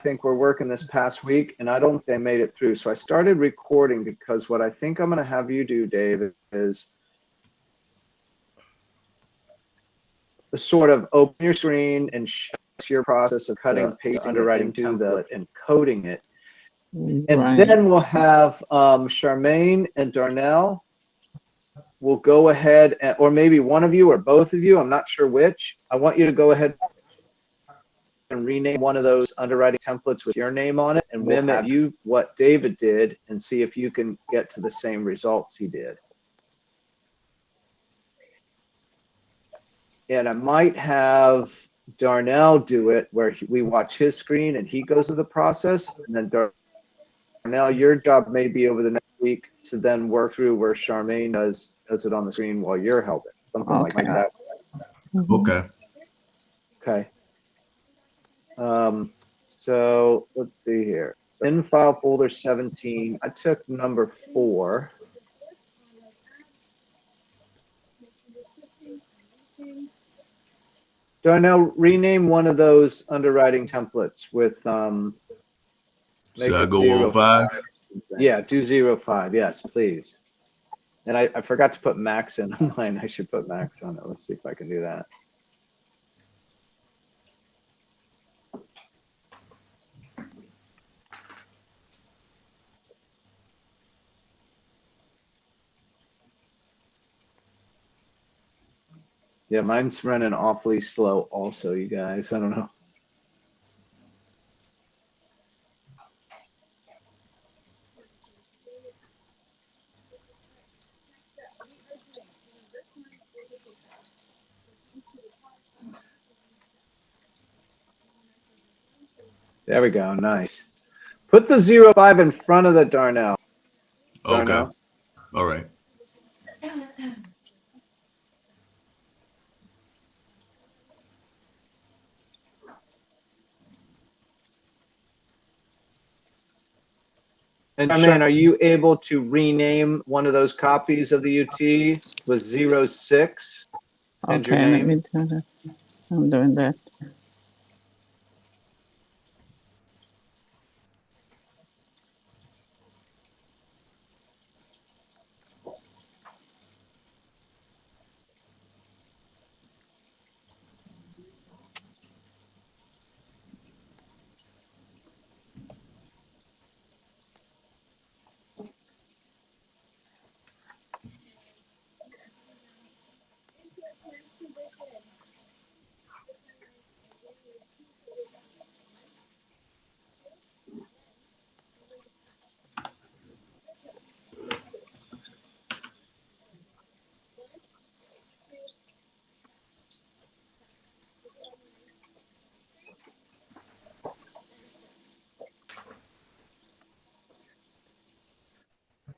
think were working this past week, and I don't think they made it through. So I started recording because what I think I'm going to have you do, Dave, is the sort of open your screen and show your process of cutting and pasting underwriting template and coding it. And then we'll have Charmaine and Darnell will go ahead, or maybe one of you or both of you, I'm not sure which. I want you to go ahead and rename one of those underwriting templates with your name on it and mimic you what David did and see if you can get to the same results he did. And I might have Darnell do it where we watch his screen and he goes through the process, and then Darnell, your job may be over the next week to then work through where Charmaine does it on the screen while you're helping, something like that. Okay. Okay. So let's see here. In file folder 17, I took number 4. Darnell, rename one of those underwriting templates with Should I go 05? Yeah, do 05. Yes, please. And I forgot to put Max in on mine. I should put Max on it. Let's see if I can do that. Yeah, mine's running awfully slow also, you guys. I don't know. There we go. Nice. Put the 05 in front of the Darnell. Okay. All right. And Charmaine, are you able to rename one of those copies of the UT with 06 and your name? Let me do that. I'm doing that.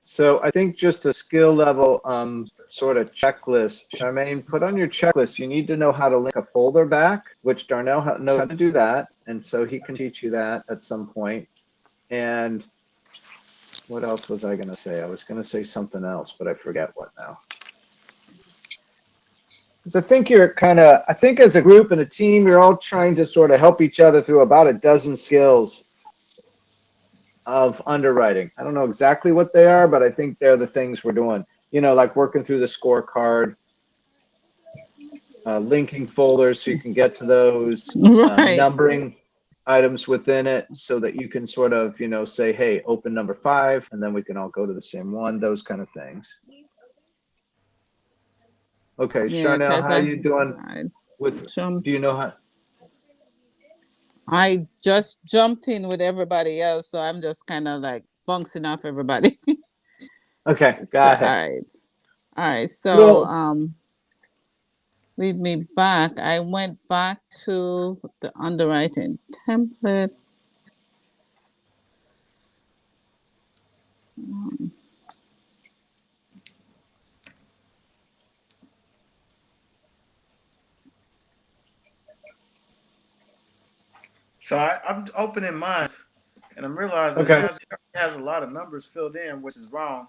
So I think just a skill level sort of checklist. Charmaine, put on your checklist, you need to know how to link a folder back, which Darnell knows how to do that. And so he can teach you that at some point. And what else was I going to say? I was going to say something else, but I forget what now. Because I think you're I think as a group and a team, you're all trying to sort of help each other through about a dozen skills of underwriting. I don't know exactly what they are, but I think they're the things we're doing. You know, like working through the scorecard, linking folders so you can get to those, numbering items within it so that you can sort of, you know, say, hey, open number 5, and then we can all go to the same one, those kind of things. Okay, Charnel, how are you doing with, do you know how? I just jumped in with everybody else, so I'm just kind of like bouncing off everybody. Okay, got it. All right. So, lead me back. I went back to the underwriting template. So I'm opening mine, and I'm realizing it has a lot of numbers filled in, which is wrong.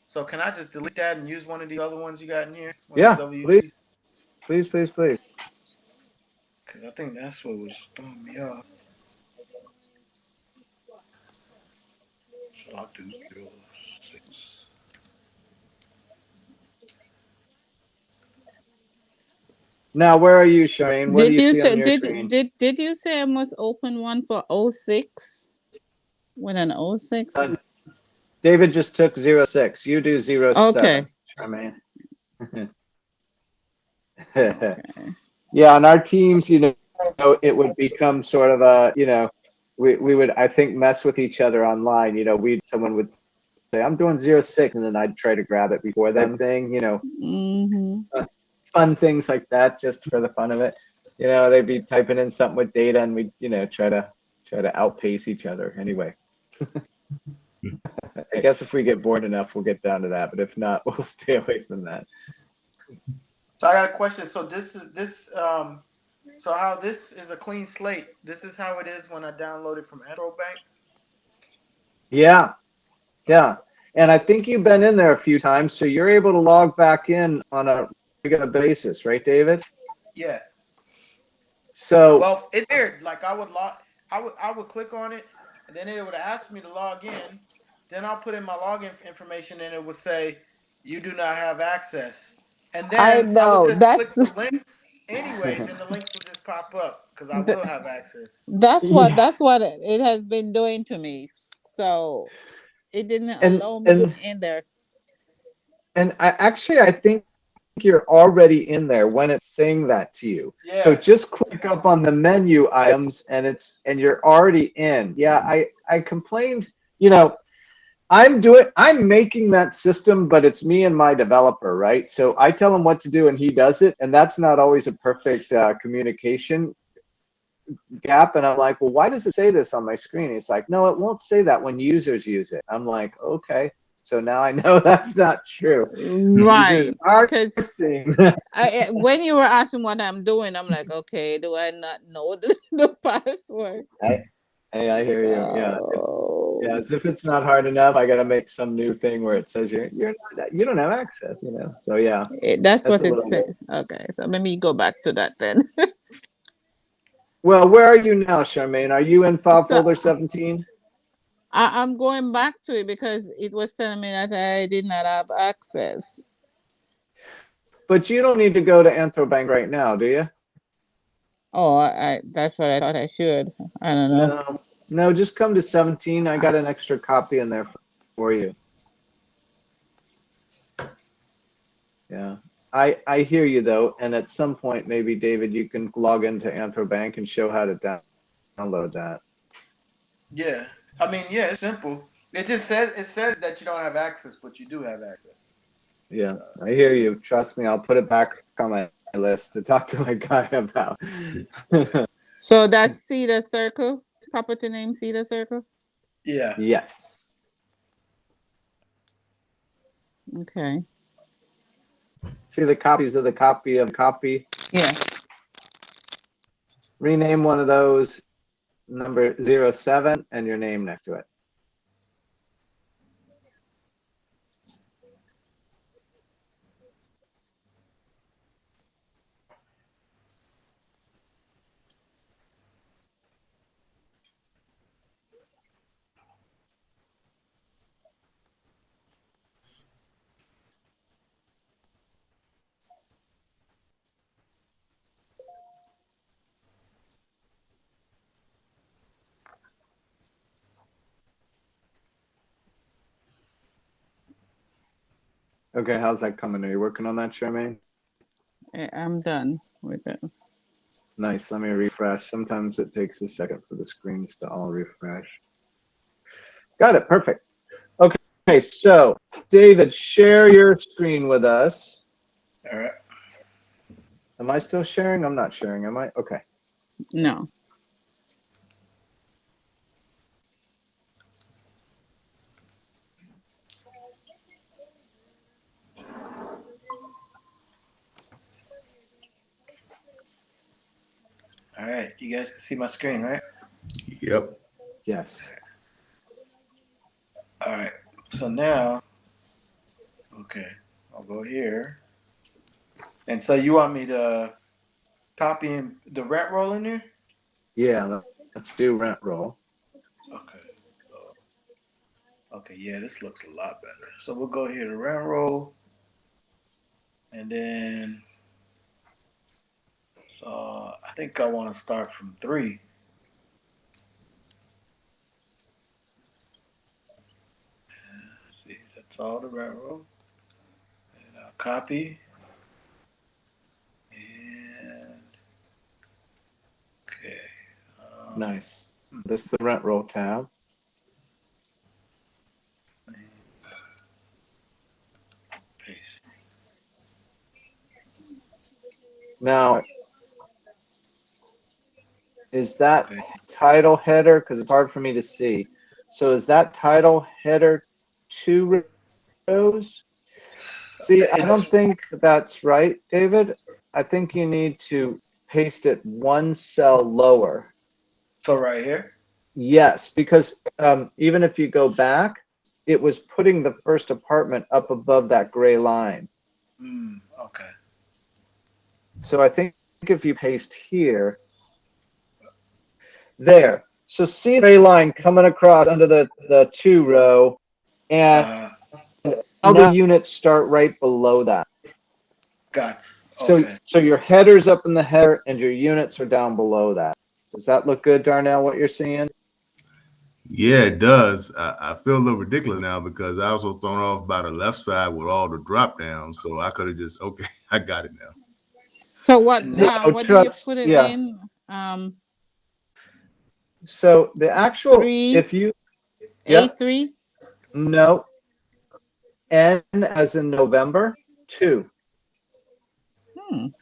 So can I just delete that and use one of the other ones you got in here? Yeah, please. Please, please, please. Because I think that's what was throwing me off. I'll do 06. Now, where are you, Charmaine? What do Did you you see say on your screen? did you say I must open one for 06? With an 06? David just took 06. You do 07, Okay. Charmaine. Okay. Yeah, on our teams, it would become sort of a, we would, I think, mess with each other online. Someone would say, I'm doing 06, and then I'd try to grab it before that thing, Mm-hmm. fun things like that, just for the fun of it. They'd be typing in something with data, and we'd, try to outpace each other. Anyway, I guess if we get bored enough, we'll get down to that. But if not, we'll stay away from that. So I got a question. So so how this is a clean slate. This is how it is when I download it from Bank. Yeah. Yeah. And I think you've been in there a few times, so you're able to log back in on a regular basis, right, David? Yeah. So, well, it's weird. Like I would click on it, and then it would ask me to log in. Then I'll put in my login information, and it would say, "You do not have access." And then I would just click the links anyways, and the links will just pop up because I will have access. That's what it has been doing to me. So it didn't allow me in there. And I think you're already in there when it's saying that to you. Yeah. So just click up on the menu items, and you're already in. Yeah, I complained, I'm making that system, but it's me and my developer, right? So I tell him what to do and he does it, and that's not always a perfect communication gap. And I'm like, well, why does it say this on my screen? He's like, no, it won't say that when users use it. I'm like, okay. So now I know that's not true. Right. Because seeing when you were asking what I'm doing, I'm like, okay, do I not know the password? I hear you. Yeah. Yeah. As if it's not hard enough, I got to make some new thing where it says you don't have access, So yeah. That's what it said. Okay. So let me go back to that then. Well, where are you now, Charmaine? Are you in file folder 17? I'm going back to it because it was telling me that I did not have access. But you don't need to go to Anthrobank right now, do you? Oh, that's what I thought I should. I don't know. No, just come to 17. I got an extra copy in there for you. Yeah. I hear you though, and at some point maybe David, you can log into Anthrobank and show how to download that. Yeah. I mean, yeah, it's simple. It says that you don't have access, but you do have access. Yeah, I hear you. Trust me, I'll put it back on my list to talk to my guy about. So that's Cedar Circle, property name Cedar Circle? Yeah. Yes. Okay. See the copies of the copy of copy? Yeah. Rename one of those number 07 and your name next to it. Okay, how's that coming? Are you working on that, Charmaine? I'm done with it. Nice. Let me refresh. Sometimes it takes a second for the screens to all refresh. Got it. Perfect. Okay, so David, share your screen with us. All right. Am I still sharing? I'm not sharing. Am I? Okay. No. All right. You guys can see my screen, right? Yep. Yes. All right. So now, okay, I'll go here. And so you want me to copy in the rent roll in there? Yeah, let's do rent roll. Okay. So Okay, yeah, this looks a lot better. So we'll go here to rent roll, and then so I think I want to start from 3. See, that's all the rent roll, and I'll copy, and okay. Nice. This is the rent roll tab. Paste. Now, is that Okay. title header? Because it's hard for me to see. So is that title header 2 rows? See, I don't think that's right, David. I think you need to paste it 1 cell lower. So right here? Yes, because even if you go back, it was putting the first apartment up above that gray line. Okay. So I think if you paste here, there. So see the gray line coming across under the 2 row, and other units start right below that. Gotcha. Okay. So your header's up in the header and your units are down below that. Does that look good, Darnell, what you're seeing? Yeah, it does. I feel a little ridiculous now because I was thrown off by the left side with all the drop downs. So I could have just, okay, I got it now. So what do you put it in? So the actual, 3, if you, A3? No. N as in November, 2.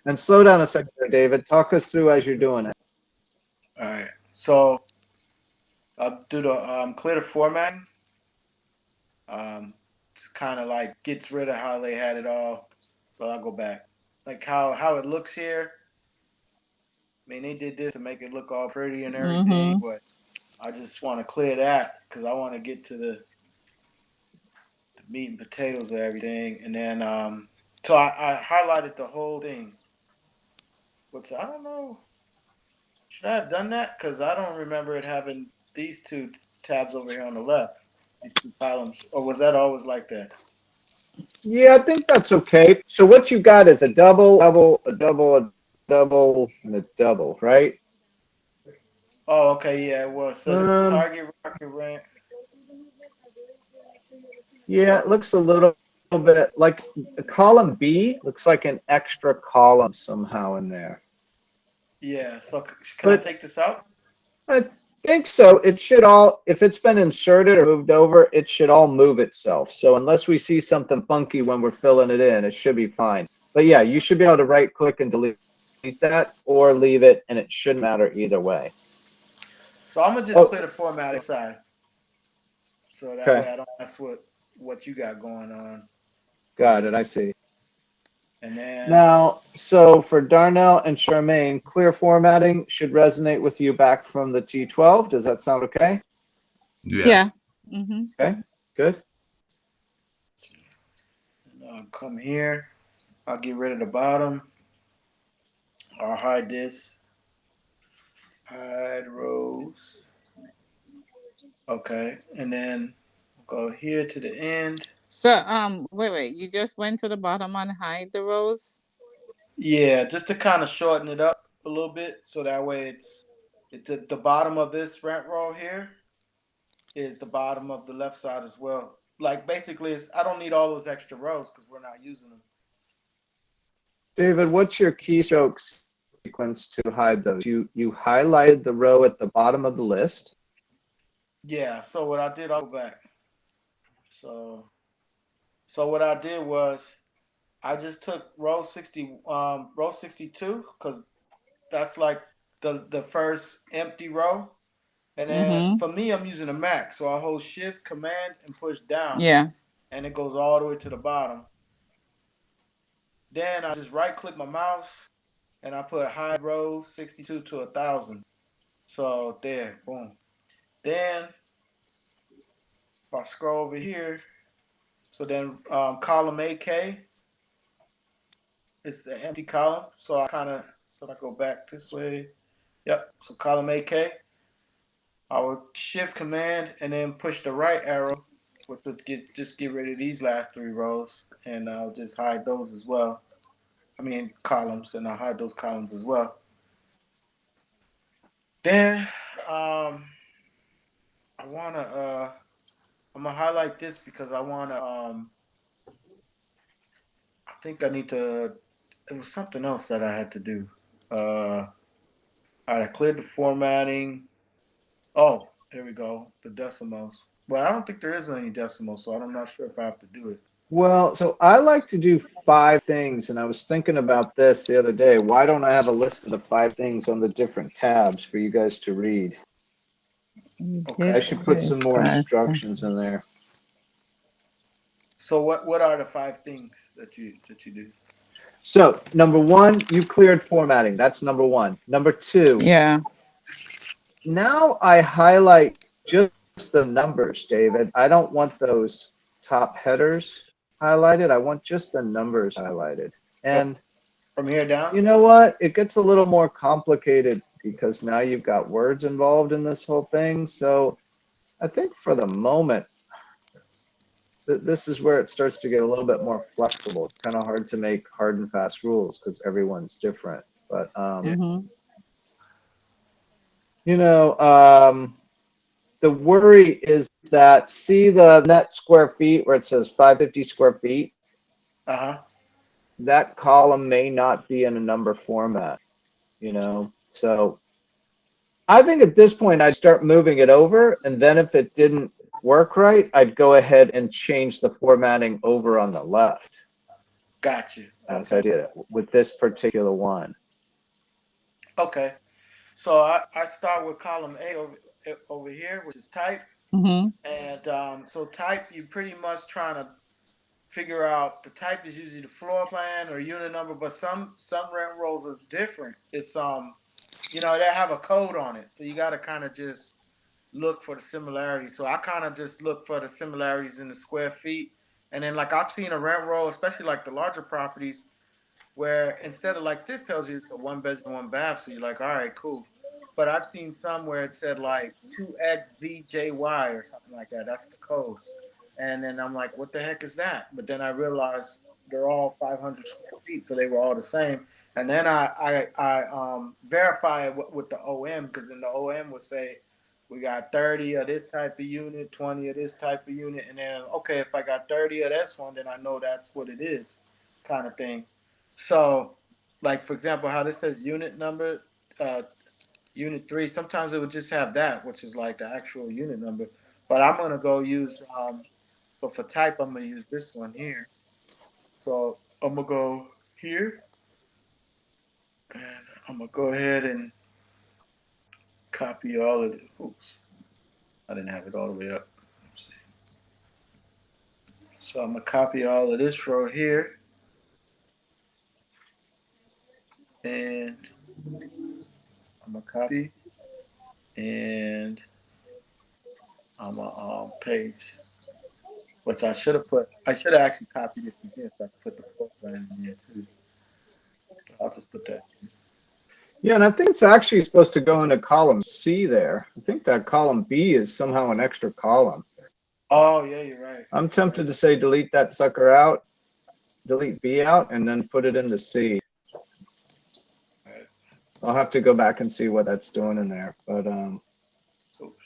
And slow down a second there, David. Talk us through as you're doing it. All right. So I'll do the clear the formatting. It's kind of like gets rid of how they had it all. So I'll go back. Like how it looks here. I mean, they did this to make it look all pretty and everything, but I just want to clear that because I want to get to the meat and potatoes of everything. And then, so I highlighted the whole thing, which I don't know. Should I have done that? Because I don't remember it having these 2 tabs over here on the left, these 2 columns. Or was that always like that? Yeah, I think that's okay. So what you got is a double, a double, and a double, right? Oh, okay, yeah, it was. So this target rocket rank. Yeah, it looks a little bit like column B looks like an extra column somehow in there. Yeah, so can I take this out? I think so. It should all, if it's been inserted or moved over, it should all move itself. So unless we see something funky when we're filling it in, it should be fine. But yeah, you should be able to right click and delete that or leave it, and it shouldn't matter either way. So I'm gonna just clear the format aside. So that way I don't mess with what you got going on. Got it, I see. And then now, so for Darnell and Charmaine, clear formatting should resonate with you back from the T12. Does that sound okay? Yeah. Okay, good. I'll come here. I'll get rid of the bottom. I'll hide this. Hide rows. Okay, and then go here to the end. So wait, you just went to the bottom and hide the rows? Yeah, just to kind of shorten it up a little bit, so that way it's the bottom of this rent roll here is the bottom of the left side as well. Like basically, I don't need all those extra rows because we're not using them. David, what's your keystroke sequence to hide those? You highlighted the row at the bottom of the list. Yeah. So what I did, I'll go back. So what I did was I just took row 62 because that's like the first empty row. And then for me, I'm using a Mac. So I hold Shift, Command, and push down. Yeah. And it goes all the way to the bottom. Then I just right click my mouse and I put hide rows 62 to 1,000. So there, boom. Then if I scroll over here, so then column AK, it's an empty column. So I go back this way. Yep. So column AK, I would Shift Command and then push the right arrow just get rid of these last 3 rows, and I'll just hide those as well. I mean columns, and I'll hide those columns as well. Then I wanna I'm gonna highlight this because I wanna I think I need to. It was something else that I had to do. All right, I cleared the formatting. Oh, here we go. The decimals. Well, I don't think there is any decimals, so I'm not sure if I have to do it. Well, so I like to do 5 things, and I was thinking about this the other day. Why don't I have a list of the 5 things on the different tabs for you guys to read? Okay. I should put some more instructions in there. So what are the 5 things that you do? So number 1, you cleared formatting. That's number 1. Number 2. Yeah. Now I highlight just the numbers, David. I don't want those top headers highlighted. I want just the numbers highlighted. And from here down? You know what? It gets a little more complicated because now you've got words involved in this whole thing. So I think for the moment, this is where it starts to get a little bit more flexible. It's kind of hard to make hard and fast rules because everyone's different. But, you know, the worry is that, see the net square feet where it says 550 square feet? That column may not be in a number format, you know? So I think at this point, I'd start moving it over. And then if it didn't work right, I'd go ahead and change the formatting over on the left. Got you. As I did it with this particular one. Okay. So I start with column A over here, which is type. And so type, you pretty much trying to figure out the type is usually the floor plan or unit number, but some rent rolls is different. It's you know, they have a code on it, so you got to kind of just look for the similarities. So I kind of just look for the similarities in the square feet, and then like I've seen a rent roll, especially like the larger properties, where instead of like this tells you it's a 1 bedroom, 1 bath, so you're like, all right, cool. But I've seen some where it said like 2XVJY or something like that. That's the code. And then I'm like, what the heck is that? But then I realized they're all 500 square feet, so they were all the same. And then I verify it with the OM, because then the OM would say we got 30 of this type of unit, 20 of this type of unit, and then okay, if I got 30 of this one, then I know that's what it is, kind of thing. So, like for example, how this says unit number, unit 3. Sometimes it would just have that, which is like the actual unit number. But I'm gonna go use so for type, I'm gonna use this one here. So I'm gonna go here, and I'm gonna go ahead and copy all of it. Oops, I didn't have it all the way up. So I'm gonna copy all of this row here, and I'm gonna copy, and I'm gonna page. Which I should have put. I should have actually copied it from here, so I could put the floor plan in here too. I'll just put that in. Yeah, and I think it's actually supposed to go into column C there. I think that column B is somehow an extra column. Oh, yeah, you're right. I'm tempted to say delete that sucker out, delete B out, and then put it into C. Right. I'll have to go back and see what that's doing in there. But Oops.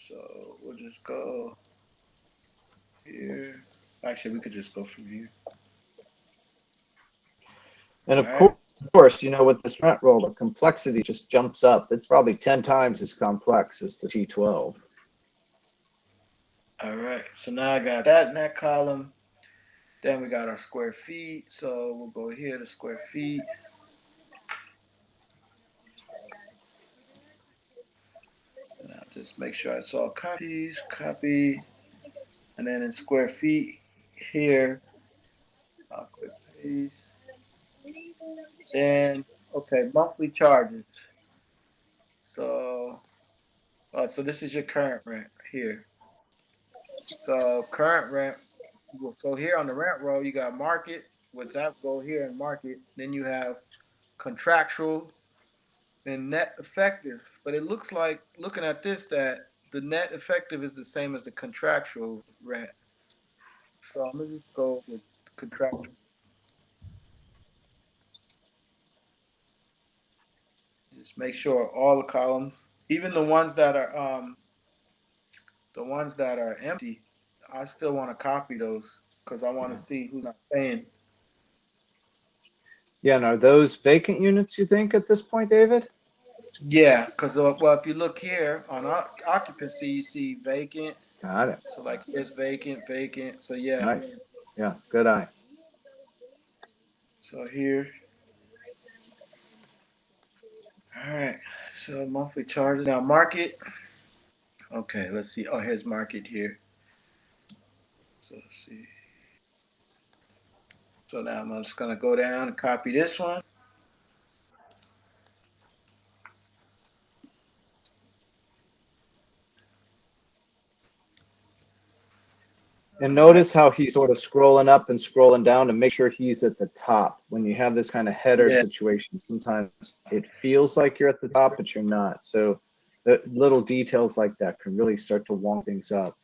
So we'll just go here. Actually, we could just go from here. And of course, you know, with this rent roll, the complexity just jumps up. It's probably 10 times as complex as the T12. All right. So now I got that in that column. Then we got our square feet. So we'll go here to square feet. And I'll just make sure it's all copies, copy. And then in square feet here, I'll click paste. Then, okay, monthly charges. So, so this is your current rent here. So current rent. So here on the rent roll, you got market, which I go here and market. Then you have contractual and net effective. But it looks like, looking at this, that the net effective is the same as the contractual rent. So I'm gonna just go with contractual. Just make sure all the columns, even the ones that are empty, I still want to copy those because I want to see who's not paying. Yeah, and are those vacant units, you think, at this point, David? Yeah, because well, if you look here on occupancy, you see vacant. Got it. So like it's vacant, vacant. So yeah. Nice. Yeah, good eye. So here. All right. So monthly charges. Now market. Okay, let's see. Oh, here's market here. So let's see. So now I'm just gonna go down and copy this one. And notice how he's sort of scrolling up and scrolling down to make sure he's at the top. When you have this kind of header situation, sometimes it feels like you're at the top, but you're not. So the little details like that can really start to wonk things up.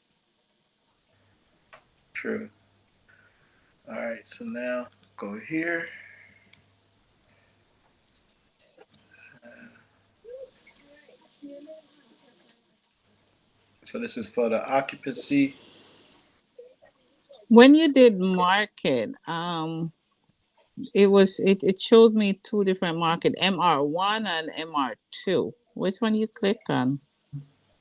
True. All right, so now go here. So this is for the occupancy. When you did market, it showed me two different market, MR1 and MR2. Which one you clicked on?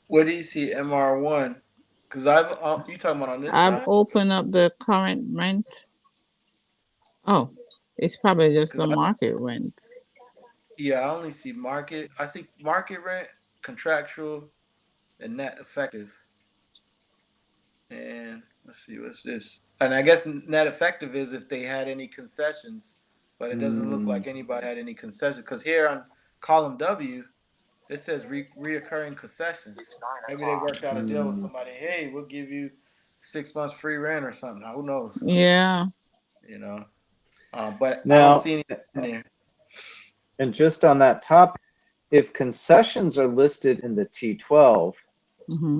Where do you see MR1? Because you talking about on this I've side? opened up the current rent. Oh, it's probably just the market rent. Yeah, I only see market. I see market rent, contractual, and net effective. And let's see, what's this? And I guess net effective is if they had any concessions, but it doesn't look like anybody had any concessions. Because here on column W, it says reoccurring concessions. Maybe they worked out a deal with somebody. Hey, we'll give you 6 months free rent or something. Who knows? Yeah. You know, but Now, I don't see anything in there. And just on that topic, if concessions are listed in the T12,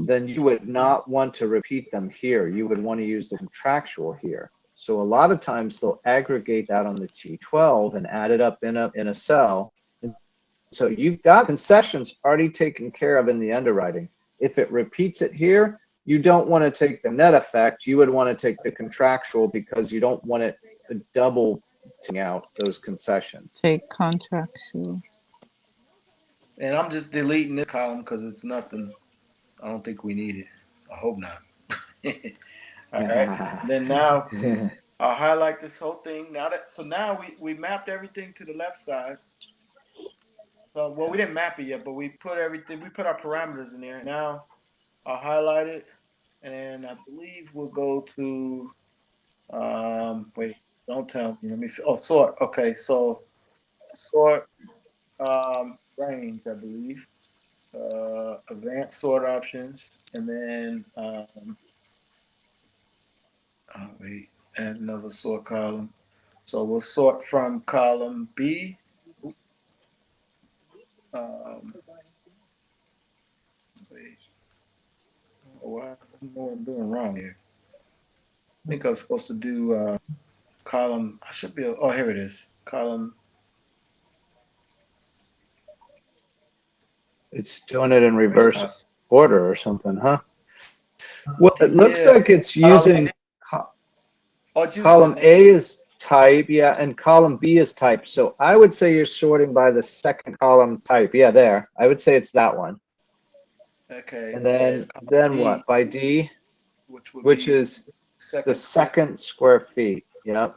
then you would not want to repeat them here. You would want to use the contractual here. So a lot of times they'll aggregate that on the T12 and add it up in a cell. So you've got concessions already taken care of in the underwriting. If it repeats it here, you don't want to take the net effect. You would want to take the contractual because you don't want it to double out those concessions. Take contractual. And I'm just deleting this column because it's nothing. I don't think we need it. I hope not. All right. Then now I'll highlight this whole thing. Now we mapped everything to the left side. Well, we didn't map it yet, but we put everything. We put our parameters in there. Now I'll highlight it, and I believe we'll go to. Wait, don't tell me. Let me. Sort. Okay, so sort. Range, I believe. Advanced sort options, and then wait, add another sort column. So we'll sort from column B. Wait. Oh, I don't know what I'm doing wrong here. I think I'm supposed to do column. I should be. Oh, here it is. Column. It's doing it in reverse order or something, huh? Well, it looks like it's using column A is type, yeah, and column B is type. So I would say you're sorting by the second column type. Yeah, there. I would say it's that one. Okay. And then what? By D, which is the second square feet. Yep.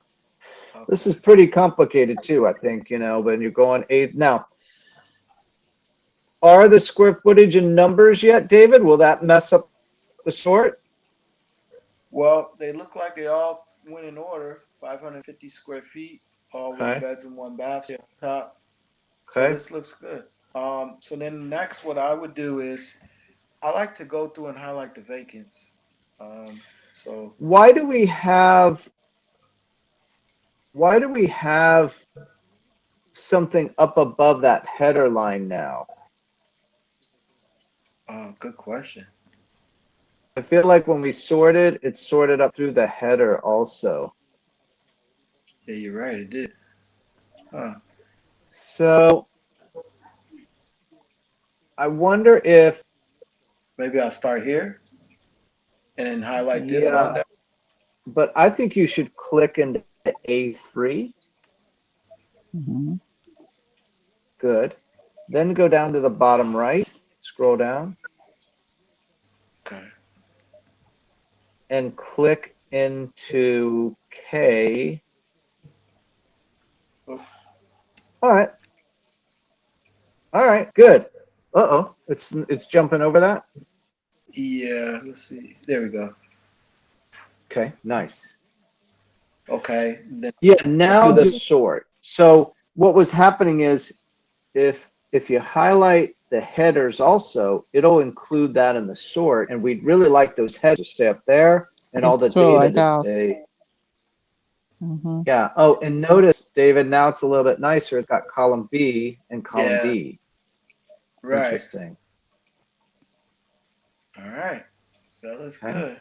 Okay. This is pretty complicated too, I think, when you're going eighth. Now, are the square footage in numbers yet, David? Will that mess up the sort? Well, they look like they all went in order. 550 square feet, all one bedroom, one bath on top. So this looks good. So then next, what I would do is I like to go through and highlight the vacants. So why do we have something up above that header line now? Good question. I feel like when we sorted, it sorted up through the header also. Yeah, you're right. It did. So I wonder if Maybe I'll start here and then highlight this on there. but I think you should click into A3. Mhm. Good. Then go down to the bottom right, scroll down, Okay. and click into K. Oh. All right. All right, good. Uh-oh, it's jumping over that? Yeah, let's see. There we go. Okay, nice. Okay. Then Yeah, now the sort. So what was happening is if you highlight the headers also, it'll include that in the sort, and we'd really like those headers to stay up there and all the So I data to got. stay. Mhm. Yeah. Oh, and notice, David, now it's a little bit nicer. It's got column B and column Yeah. D. right. Interesting. All right. So that's Okay. good.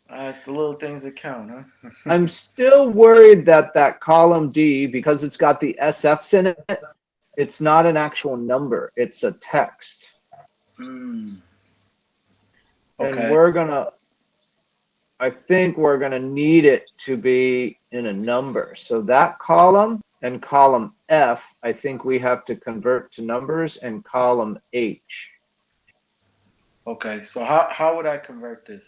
It's the little things that count, huh? I'm still worried that that column D, because it's got the SFs in it, it's not an actual number. It's a text. Okay. And I think we're gonna need it to be in a number. So that column and column F, I think we have to convert to numbers, and column H. Okay. So how would I convert this?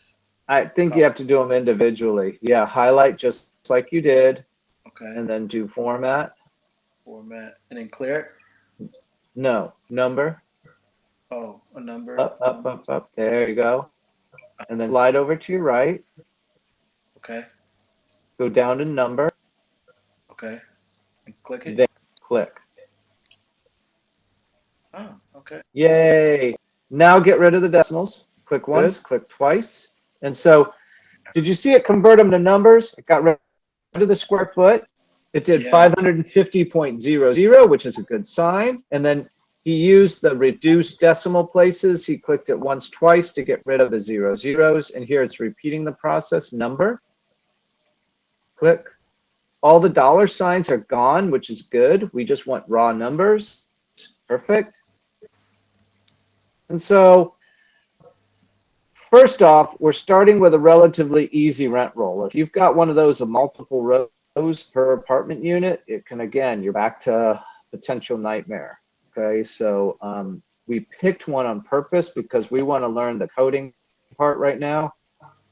I think you have to do them individually. Yeah, highlight just like you did, Okay. and then do format. Format and then clear it. No, number. Oh, a number. Up. There you go. And then slide over to your right. Okay. Go down to number. Okay. And click it. Then click. Oh, okay. Yay. Now get rid of the decimals. Click once, click twice. And so, did you see it convert them to numbers? It got rid of the square foot. It did 550.00, which is a good sign. And then he used the reduced decimal places. He clicked it once, twice to get rid of the zeros. And here it's repeating the process. Number. Click. All the dollar signs are gone, which is good. We just want raw numbers. Perfect. And so, first off, we're starting with a relatively easy rent roll. If you've got one of those of multiple rows per apartment unit, it can, again, you're back to potential nightmare. Okay, so we picked one on purpose because we want to learn the coding part right now,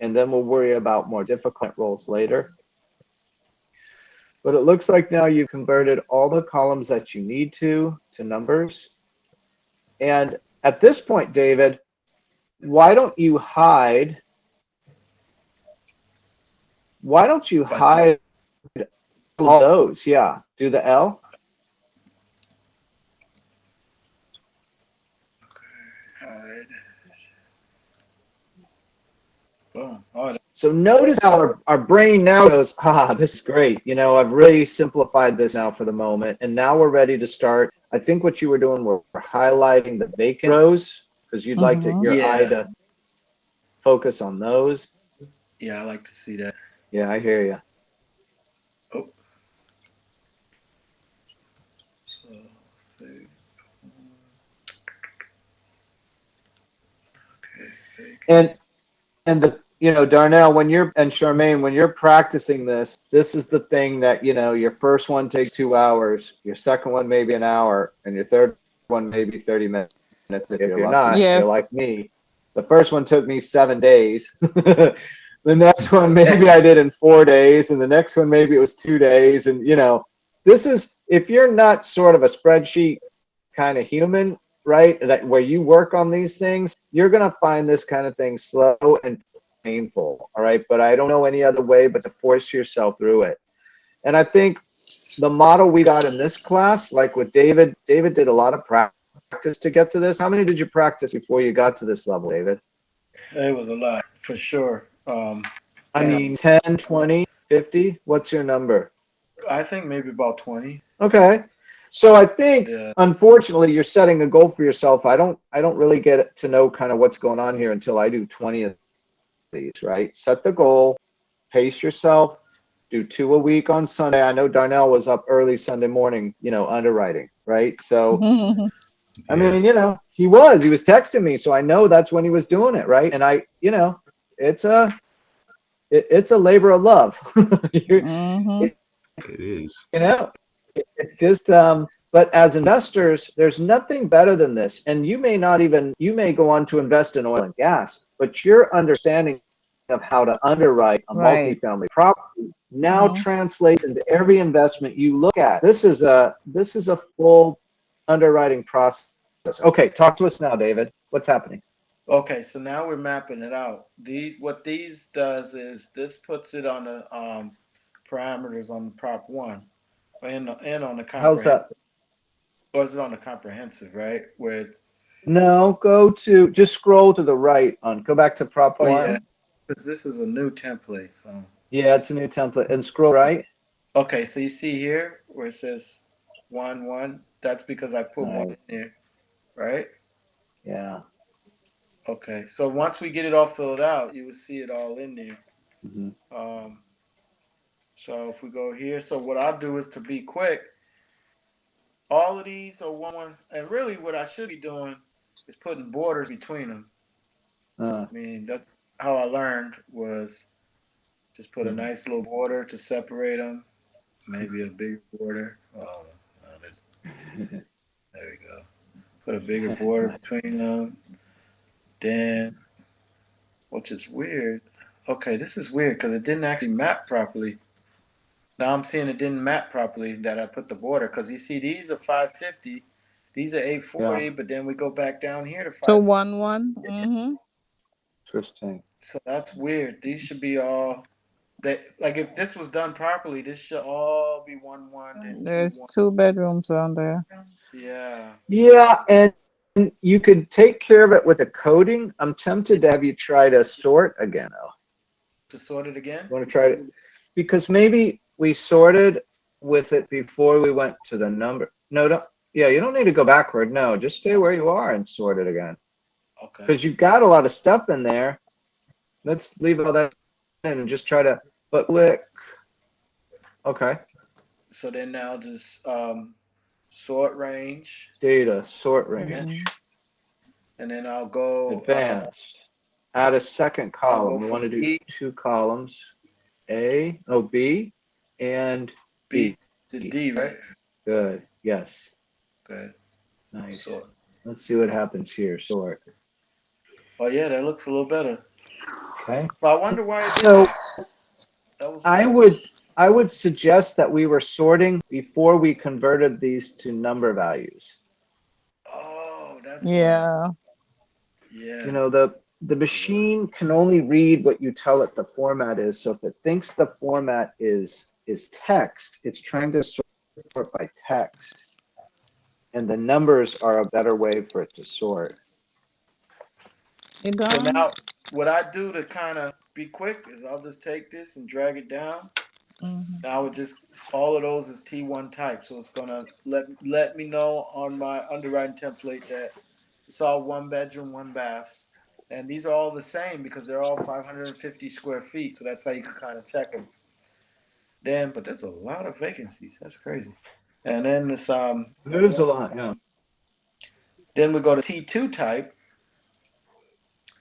and then we'll worry about more difficult rolls later. But it looks like now you've converted all the columns that you need to numbers. And at this point, David, why don't you hide all those? Yeah, do the L. Hide. Boom. Oh, so notice how our brain now goes, this is great. You know, I've really simplified this now for the moment. And now we're ready to start. I think what you were doing, we're highlighting the vacant rows because you'd like your eye to focus on those. Yeah, I like to see that. Yeah, I hear you. Oh. And the, you know, Darnell, and Charmaine, when you're practicing this is the thing that, you know, your first one takes 2 hours, your second one maybe an hour, and your third one maybe 30 minutes. If you're not, you're like me. The first one took me 7 days. The next one maybe I did in 4 days, and the next one maybe it was 2 days. And, you know, this is, if you're not sort of a spreadsheet kind of human, right, that where you work on these things, you're going to find this kind of thing slow and painful. All right. But I don't know any other way but to force yourself through it. And I think the model we got in this class, like with David did a lot of practice to get to this. How many did you practice before you got to this level, David? It was a lot, for sure. I mean, 10, 20, 50? What's your number? I think maybe about 20. Okay. So I think, unfortunately, you're setting a goal for yourself. I don't really get to know kind of what's going on here until I do 20 of these, right? Set the goal, pace yourself, do 2 a week on Sunday. I know Darnell was up early Sunday morning, underwriting, right? So, I mean, he was texting me, so I know that's when he was doing it, right? And it's a labor of love. It is. It's just, but as investors, there's nothing better than this. And you may go on to invest in oil and gas, but your understanding of how to underwrite a multifamily property now translates into every investment you look at. This is a full underwriting process. Okay, talk to us now, David. What's happening? Okay, so now we're mapping it out. What these does is this puts it on the parameters on the prop one and on the comprehensive. How's that? Or is it on the comprehensive, right? No, just scroll to the right go back to prop one. Yeah, because this is a new template. So yeah, it's a new template, and scroll right. Okay, so you see here where it says 1-1. That's because I put one in there, right? Yeah. Okay, so once we get it all filled out, you will see it all in there. Mm-hmm. So if we go here, so what I'll do is, to be quick, all of these are one, and really what I should be doing is putting borders between them. I mean, that's how I learned, was just put a nice little border to separate them, maybe a bigger border. Oh, there we go. Put a bigger border between them. Then, which is weird. Okay, this is weird because it didn't actually map properly. Now I'm seeing it didn't map properly that I put the border, because you see these are 550, these are 840, but then we go back down here to 550. So 1-1. Mm-hmm. Interesting. So that's weird. These should be all like, if this was done properly, this should all be 1-1 and 2-1. There's 2 bedrooms on there. Yeah. Yeah, and you could take care of it with a coding. I'm tempted to have you try to sort again, though. To sort it again? You want to try it? Because maybe we sorted with it before we went to the number. No, don't. Yeah, you don't need to go backward. No, just stay where you are and sort it again. Okay. Because you've got a lot of stuff in there. Let's leave all that in and just try to, but click. Okay. So then now just sort range. Data, sort range. And then I'll go advanced. Add a second column. We want to do 2 columns. B, and B to D, right? Good. Yes. Good. Nice. Sort. Let's see what happens here. Sort. Oh yeah, that looks a little better. Okay. But I wonder why it did So that. I would suggest that we were sorting before we converted these to number values. Oh, that's yeah. Right. Yeah. You know, the machine can only read what you tell it the format is. So if it thinks the format is text, it's trying to sort by text. And the numbers are a better way for it to sort. So now what I do to kind of be quick is I'll just take this and drag it down. Now I would just, all of those is T1 type. So it's gonna let me know on my underwriting template that it's all 1 bedroom, 1 bath. And these are all the same because they're all 550 square feet. So that's how you can kind of check them. Then, but there's a lot of vacancies. That's crazy. And then this there's a lot, yeah. Then we go to T2 type,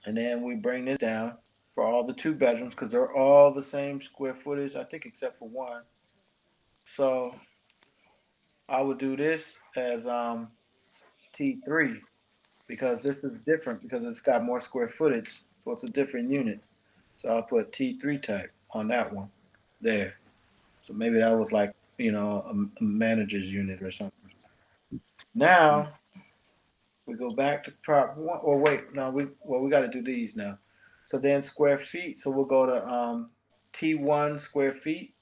and then we bring this down for all the 2 bedrooms because they're all the same square footage, I think, except for one. So I would do this as T3 because this is different because it's got more square footage, so it's a different unit. So I'll put T3 type on that one there. So maybe that was like, a manager's unit or something. Now we go back to prop one. Or wait, no, we got to do these now. So then square feet. So we'll go to T1 square feet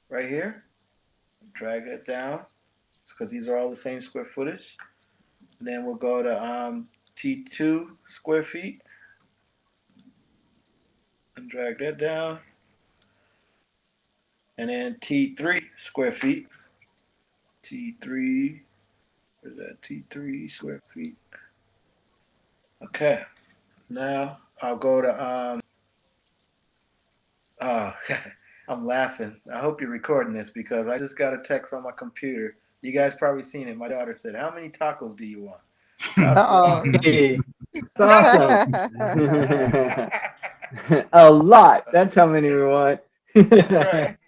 right here. Drag it down because these are all the same square footage. And then we'll go to T2 square feet and drag that down. And then T3 square feet. T3. Where's that? T3 square feet. Okay. Now I'll go to oh, I'm laughing. I hope you're recording this because I just got a text on my computer. You guys probably seen it. My daughter said, "How many tacos do you want?" Uh-oh. Hey, it's awesome. A lot. That's how many we want. That's right.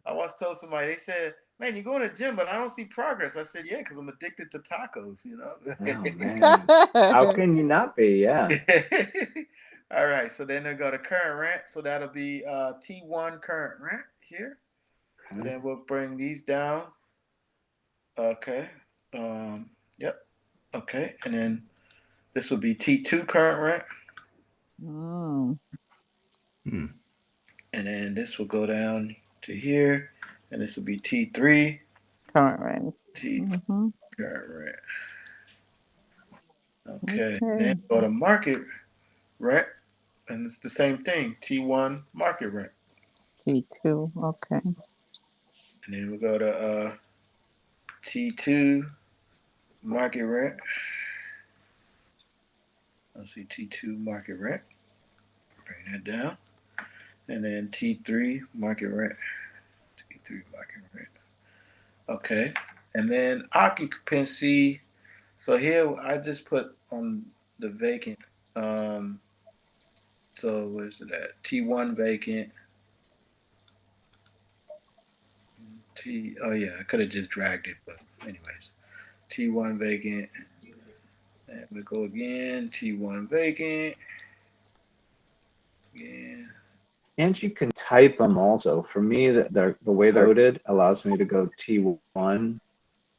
I once told somebody, they said, "Man, you're going to the gym, but I don't see progress." I said, "Yeah, because I'm addicted to tacos, you know." Oh, man. How can you not be? Yeah. All right, so then they go to current rent. So that'll be T1 current rent here. So then we'll bring these down. Okay. Yep. Okay. And then this will be T2 current rent. Mm. And then this will go down to here. And this will be T3. Current rent. T Mm-hmm. current rent. Okay. Then go to market rent. And it's the same thing. T1 market rent. T2. Okay. And then we'll go to T2 market rent. Let's see, T2 market rent. Bring that down. And then T3 market rent. T3 market rent. Okay. And then occupancy. So here I just put on the vacant. So where's it at? T1 vacant. Oh yeah, I could have just dragged it, but anyways. T1 vacant. And we go again. T1 vacant. Again. And you can type them also. For me, the way they're coded allows me to go T1.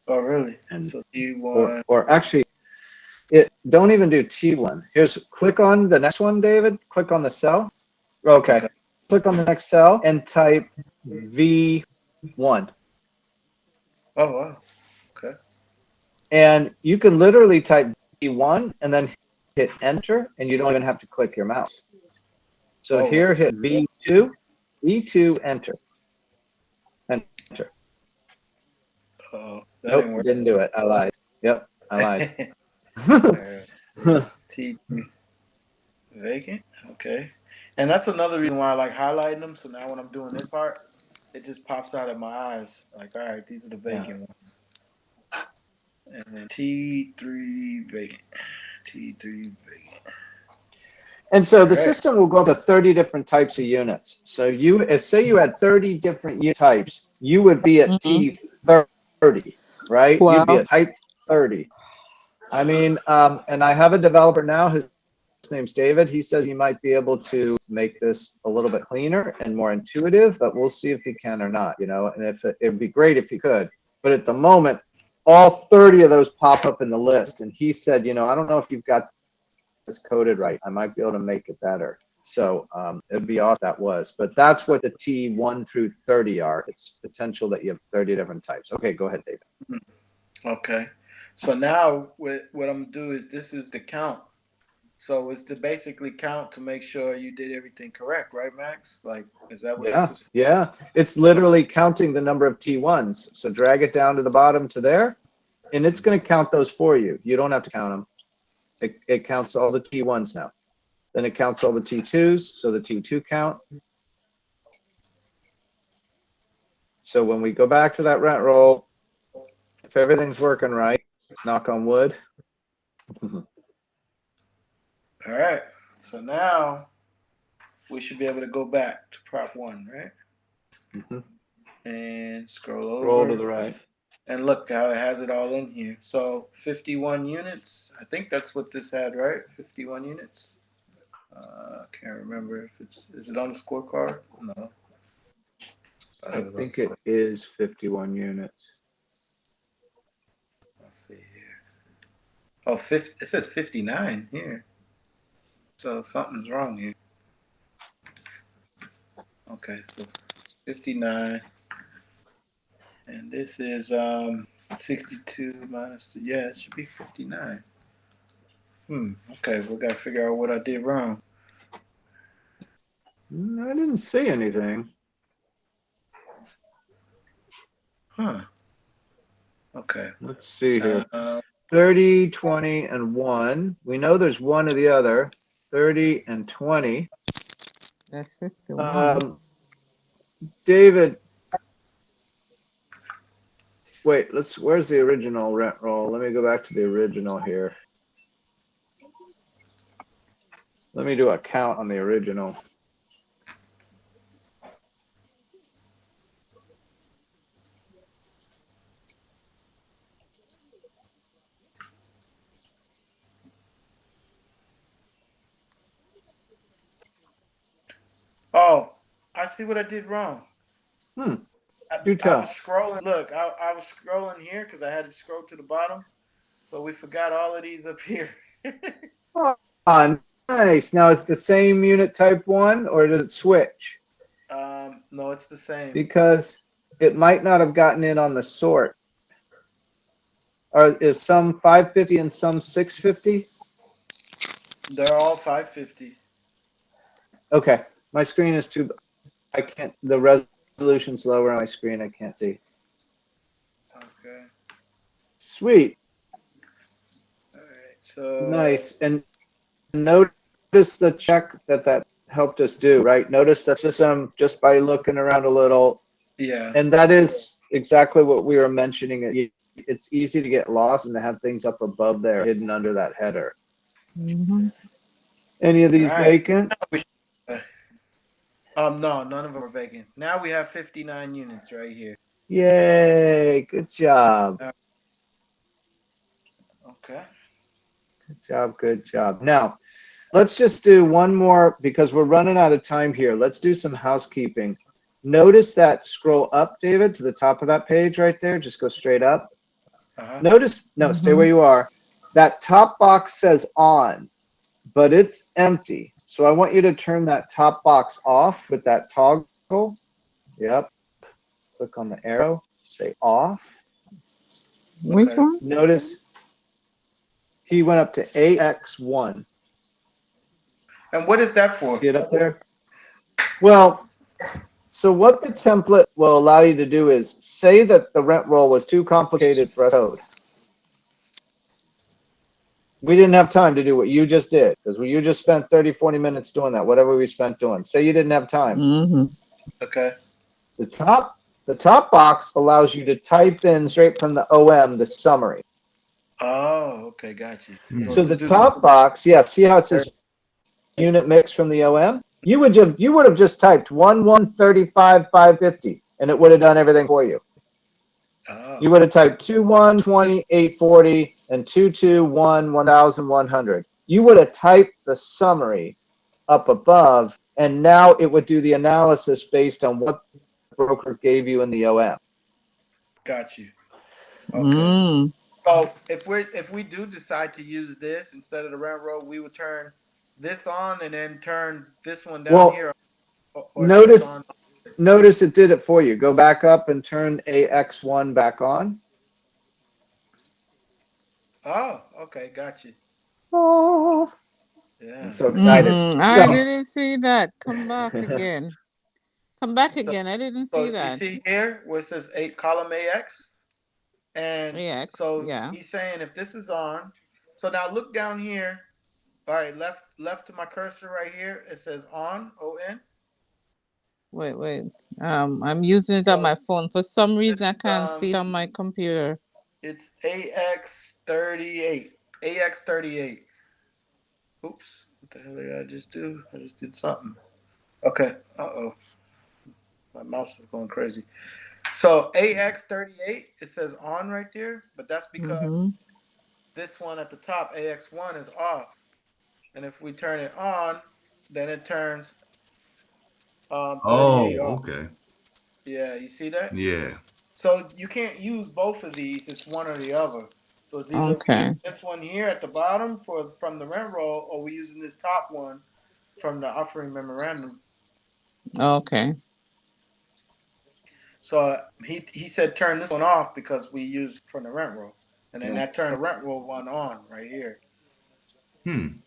Oh really? And so T1. Or actually, don't even do T1. Click on the next one, David. Click on the cell. Okay. Click on the next cell and type V1. Oh wow. Okay. And you can literally type V1 and then hit enter, and you don't even have to click your mouse. So here, hit V2, enter. Enter. Nope, didn't do it. I lied. Yep, I lied. T vacant. Okay. And that's another reason why I like highlighting them. So now when I'm doing this part, it just pops out of my eyes. Like, all right, these are the vacant ones. And then T3 vacant. T3 vacant. And so the system will go up to 30 different types of units. So say you had 30 different unit types, you would be at T30, right? Wow. You'd be at type 30. I mean, and I have a developer now, his name's David. He says he might be able to make this a little bit cleaner and more intuitive, but we'll see if he can or not, and if it'd be great if he could. But at the moment, all 30 of those pop up in the list. And he said, I don't know if you've got this coded right. I might be able to make it better. So it'd be awesome if that was. But that's what the T1 through 30 are. It's potential that you have 30 different types. Okay, go ahead, David. Okay. So now what I'm going to do is this is the count. So it's to basically count to make sure you did everything correct, right, Max? Like, is that what this is for? Yeah. It's literally counting the number of T1s. So drag it down to the bottom to there, and it's going to count those for you. You don't have to count them. It counts all the T1s now. Then it counts all the T2s, so the T2 count. So when we go back to that rent roll, if everything's working right, knock on wood. All right. So now we should be able to go back to prop 1, right? And scroll over. Roll to the right. And look how it has it all in here. So 51 units. I think that's what this had, right? 51 units. Can't remember if is it on the scorecard? No. I think it is 51 units. Let's see here. Oh, it says 59 here. So something's wrong here. Okay, so 59. And this is 62 minus 2. Yeah, it should be 59. Okay, we got to figure out what I did wrong. I didn't see anything. Huh. Okay. Let's see here. 30, 20, and 1. We know there's one or the other. 30 and 20. That's 51. David, wait, where's the original rent roll? Let me go back to the original here. Let me do a count on the original. Oh, I see what I did wrong. Do I tell. was scrolling. Look, I was scrolling here because I had to scroll to the bottom. So we forgot all of these up here. Oh, nice. Now, is the same unit type 1 or does it switch? No, it's the same. Because it might not have gotten in on the sort. Or is some 550 and some 650? They're all 550. Okay. My screen is too, I can't, the resolution's lower on my screen. I can't see. Okay. Sweet. All right. So Nice. And notice the check that helped us do, right? Notice the system just by looking around a little. yeah. And that is exactly what we were mentioning. It's easy to get lost and to have things up above there, hidden under that header. Mm-hmm. Any of these All right. vacant? No, none of them are vacant. Now we have 59 units right here. Yay! Good job. Okay. Good job. Good job. Now, let's just do one more because we're running out of time here. Let's do some housekeeping. Notice that scroll up, David, to the top of that page right there. Just go straight up. Notice, no, stay where you are. That top box says on, but it's empty. So I want you to turn that top box off with that toggle. Yep. Click on the arrow, say off. Which one? Notice he went up to AX1. And what is that for? See it up there? Well, so what the template will allow you to do is say that the rent roll was too complicated for us to code. We didn't have time to do what you just did because you just spent 30, 40 minutes doing that, whatever we spent doing. Say you didn't have time. Mm-hmm. Okay. The top box allows you to type in straight from the OM the summary. Oh, okay, got you. So the top box, yeah, see how it says unit mix from the OM? You would have just typed 1135 550 and it would have done everything for you. Oh. You would have typed 21 20 840 and 221 1100. You would have typed the summary up above, and now it would do the analysis based on what the broker gave you in the OM. Got you. Okay. So if we do decide to use this instead of the rent roll, we would turn this on and then turn this one down here. Or notice it did it for you. Go back up and turn AX1 back on. Oh, okay, got you. Oh, yeah. I'm so excited. I didn't see that. Come back again. Come back again. I didn't see that. You see here where it says column AX? And AX, so yeah. he's saying if this is on, so now look down here. All right, left to my cursor right here. It says on, ON. Wait. I'm using it on my phone. For some reason, I can't see it on my computer. It's AX38. AX38. Oops. What the hell did I just do? I just did something. Okay. Uh-oh. My mouse is going crazy. So AX38, it says on right there, but that's because this one at the top, AX1, is off. And if we turn it on, then it turns 38 off. Okay. Yeah, you see that? Yeah. So you can't use both of these. It's one or the other. So it's either this one here at the bottom from the rent roll, or we're using this top one from the offering memorandum. Okay. So he said turn this one off because we use from the rent roll. And then that turned the rent roll one on right here. And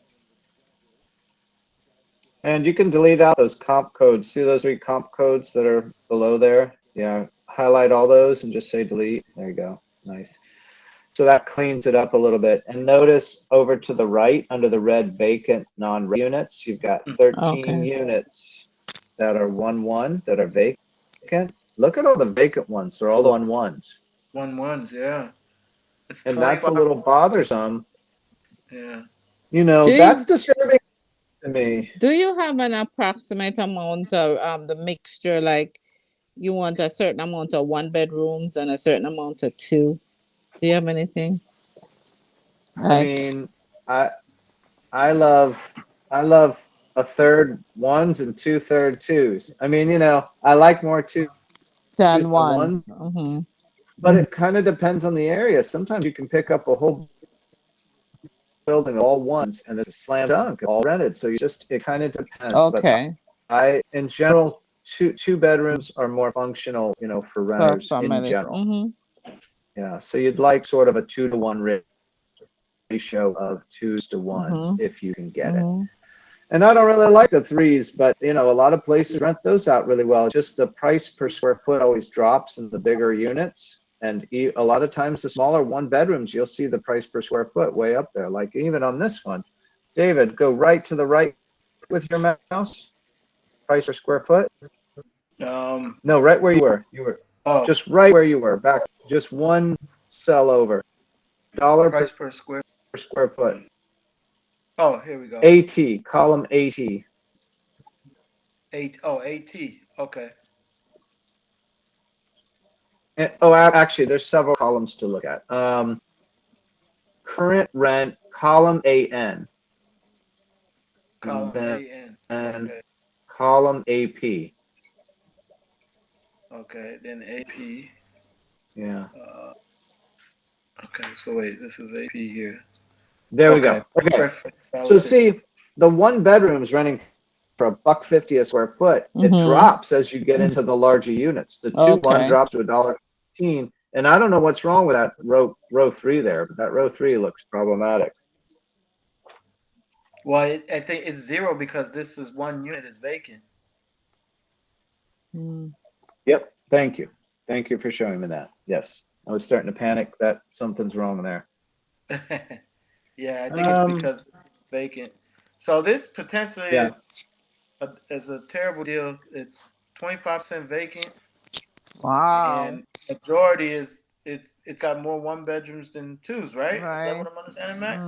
you can delete out those comp codes. See those 3 comp codes that are below there? Yeah. Highlight all those and just say delete. There you go. Nice. So that cleans it up a little bit. And notice over to the right, under the red vacant non-units, you've got 13 units that are 1-1 that are vacant. Look at all the vacant ones. They're all the 1-1s. 1-1s, yeah. It's And that's a little bothersome. Yeah. You know, that's disturbing to me. Do you have an approximate amount of the mixture? Like you want a certain amount of 1-bedrooms and a certain amount of 2? Do you have anything? I mean, I love a third 1s and 2/3 2s. I mean, you know, I like more 2s than than 1s. 1s. But it kind of depends on the area. Sometimes you can pick up a whole building all 1s and it's a slam dunk, all rented. So it kind of depends. Okay. But in general, two bedrooms are more functional, you know, for renters in general. Yeah. So you'd like sort of a 2-to-1 ratio of 2s to 1s if you can get it. And I don't really like the 3s, but you know, a lot of places rent those out really well. Just the price per square foot always drops in the bigger units. And a lot of times the smaller 1-bedrooms, you'll see the price per square foot way up there. Like even on this one, David, go right to the right with your mouse. Price per square foot. No, right where you were. You were just right where you were. Back just one cell over. Dollar price per square foot. Oh, here we go. AT, column AT. AT. Okay. And, actually, there's several columns to look at. Current rent, column AN. Column AN. And column AP. Okay, then AP. Yeah. Okay, so wait, this is AP here. There we go. Okay. So see, the 1-bedrooms renting for $1.50 a square foot, it drops as you get into the larger units. The 2-1 drops to $1.15, and I don't know what's wrong with that row 3 there, but that row 3 looks problematic. Well, I think it's 0 because this is 1 unit is vacant. Yep. Thank you. Thank you for showing me that. Yes, I was starting to panic that something's wrong there. Yeah, I think it's because it's vacant. So this potentially is a terrible deal. It's 25% vacant. Wow. And majority is it's got more 1-bedrooms than 2s, right? Is that what I'm understanding, Max?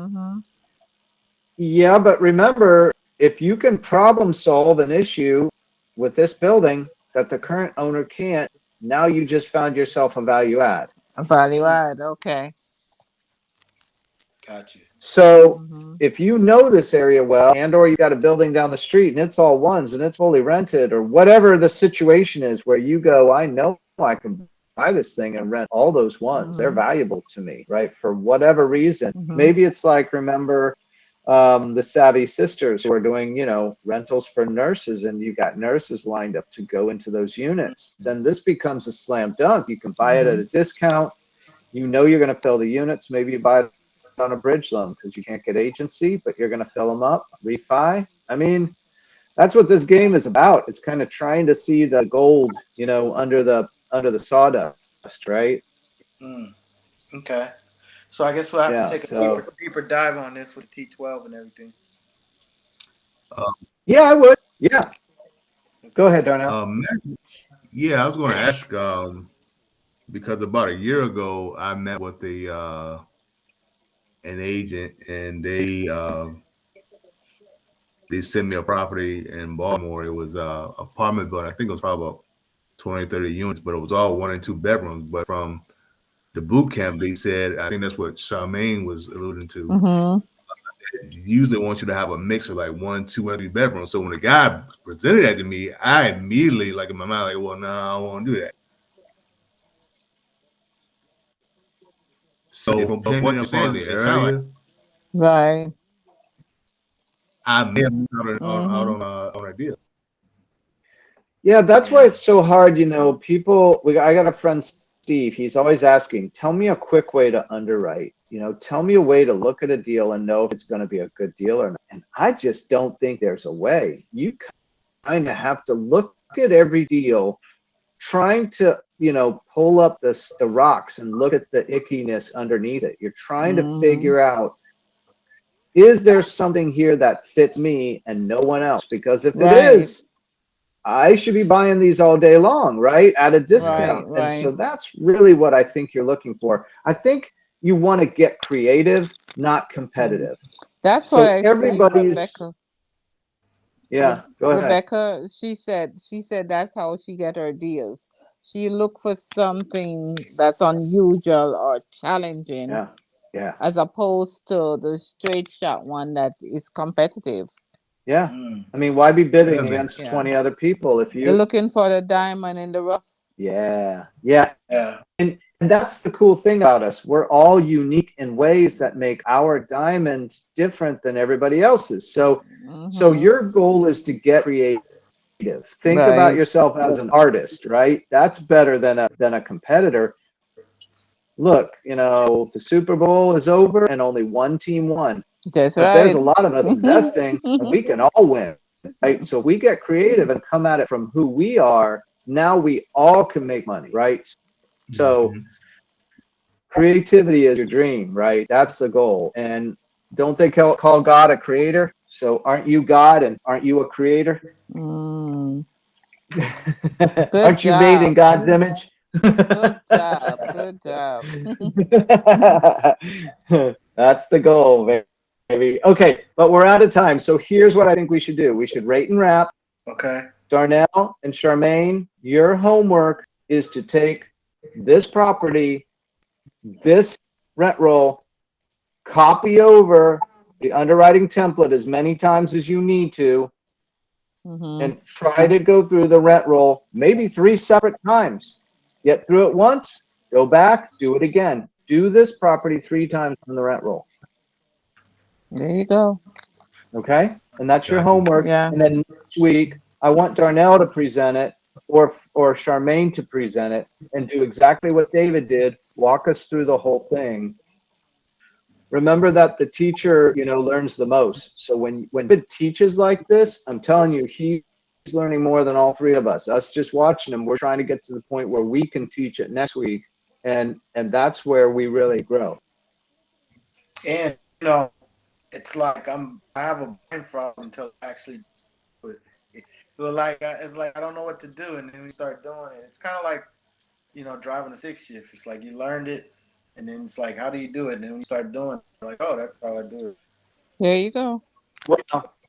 Yeah, but remember, if you can problem solve an issue with this building that the current owner can't, now you just found yourself a value add. A value add, okay. Got you. So if you know this area well, and or you got a building down the street and it's all 1s and it's fully rented, or whatever the situation is where you go, I know I can buy this thing and rent all those 1s. They're valuable to me, right? For whatever reason. Maybe it's like, remember the Savvy Sisters who are doing, you know, rentals for nurses, and you got nurses lined up to go into those units. Then this becomes a slam dunk. You can buy it at a discount. You know you're going to fill the units. Maybe you buy it on a bridge loan because you can't get agency, but you're going to fill them up, refi. I mean, that's what this game is about. It's kind of trying to see the gold, you know, under the sawdust, right? Okay. So I guess we'll have to take a deeper dive on this with the T12 and everything. Yeah, I would. Yeah. Go ahead, Darnell. Yeah, I was going to ask because about a year ago I met with an agent, and they sent me a property in Baltimore. It was a apartment, but I think it was probably about 20, 30 units, but it was all 1 and 2 bedrooms. But from the boot camp, they said, I think that's what Charmaine was alluding to. Usually want you to have a mix of like 1, 2, and 3 bedrooms. So when the guy presented that to me, I immediately, like in my mind, like, well, no, I don't want to do that. So from what you're saying in this area, right, I may have out on a deal. Yeah, that's why it's so hard. You know, I got a friend, Steve. He's always asking, tell me a quick way to underwrite. You know, tell me a way to look at a deal and know if it's going to be a good deal or not. And I just don't think there's a way. You kind of have to look at every deal, trying to, pull up the rocks and look at the ickiness underneath it. You're trying to figure out, is there something here that fits me and no one else? Because if it is, I should be buying these all day long, right? At a discount. Right. And so that's really what I think you're looking for. I think you want to get creative, not competitive. That's So what I see, everybody's, Rebecca. yeah, go ahead. Rebecca, she said that's how she get her deals. She look for something that's unusual or challenging, Yeah. as opposed to the straight shot one that is competitive. Yeah. I mean, why be bidding Yeah, against 20 other people if You're you? looking for the diamond in the rough. Yeah. Yeah. And that's the cool thing about us. We're all unique in ways that make our diamond different than everybody else's. So your goal is to get creative. Think about yourself as an artist, right? That's better than a competitor. Look, the Super Bowl is over and only one team won. That's But right. there's a lot of us investing and we can all win, right? So if we get creative and come at it from who we are, now we all can make money, right? So creativity is your dream, right? That's the goal. And don't they call God a creator? So aren't you God and aren't you a creator? Good Aren't you made in God's image? Good job. Good job. That's the goal, baby. Okay, but we're out of time. So here's what I think we should do. We should rate and wrap. Okay. Darnell and Charmaine, your homework is to take this property, this rent roll, copy over the underwriting template as many times as you need to, and try to go through the rent roll maybe 3 separate times. Get through it once, go back, do it again. Do this property 3 times on the rent roll. There you go. Okay? And that's your Gotcha. homework. Yeah. And then next week, I want Darnell to present it or Charmaine to present it and do exactly what David did. Walk us through the whole thing. Remember that the teacher, learns the most. So when David teaches like this, I'm telling you, he's learning more than all 3 of us. Us just watching him, we're trying to get to the point where we can teach it next week. And that's where we really grow. And it's like I have a brain fog until I actually do it. So it's like I don't know what to do, and then we start doing it. It's kind of like driving a 6 shift. It's like you learned it, and then it's like, how do you do it? And then when you start doing it, like, oh, that's how I do it. There you go. Well,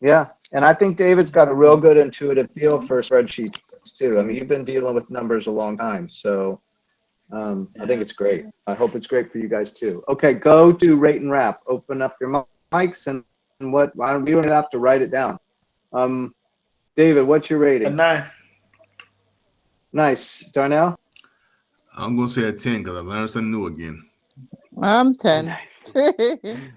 yeah, and I think David's got a real good intuitive feel for spreadsheets too. I mean, you've been dealing with numbers a long time, so I think it's great. I hope it's great for you guys too. Okay, go to rate and wrap. Open up your mics and we don't have to write it down. David, what's your rating? A 9. Nice. Darnell? I'm gonna say a 10 because I learned something new again. I'm 10.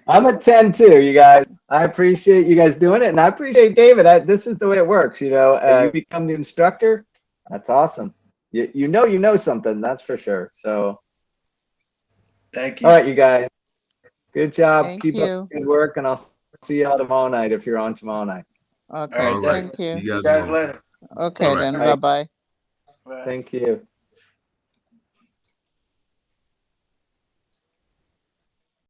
I'm a 10 too, you guys. I appreciate you guys doing it, and I appreciate David. This is the way it works, you become the instructor. That's awesome. You know something, that's for sure. So thank you. All right, you guys. Good job. Thank Keep up the good work, and I'll see you all tomorrow night if you're on tomorrow night. Okay, All right, thank you. See you guys later. Okay, then, bye-bye. Thank you.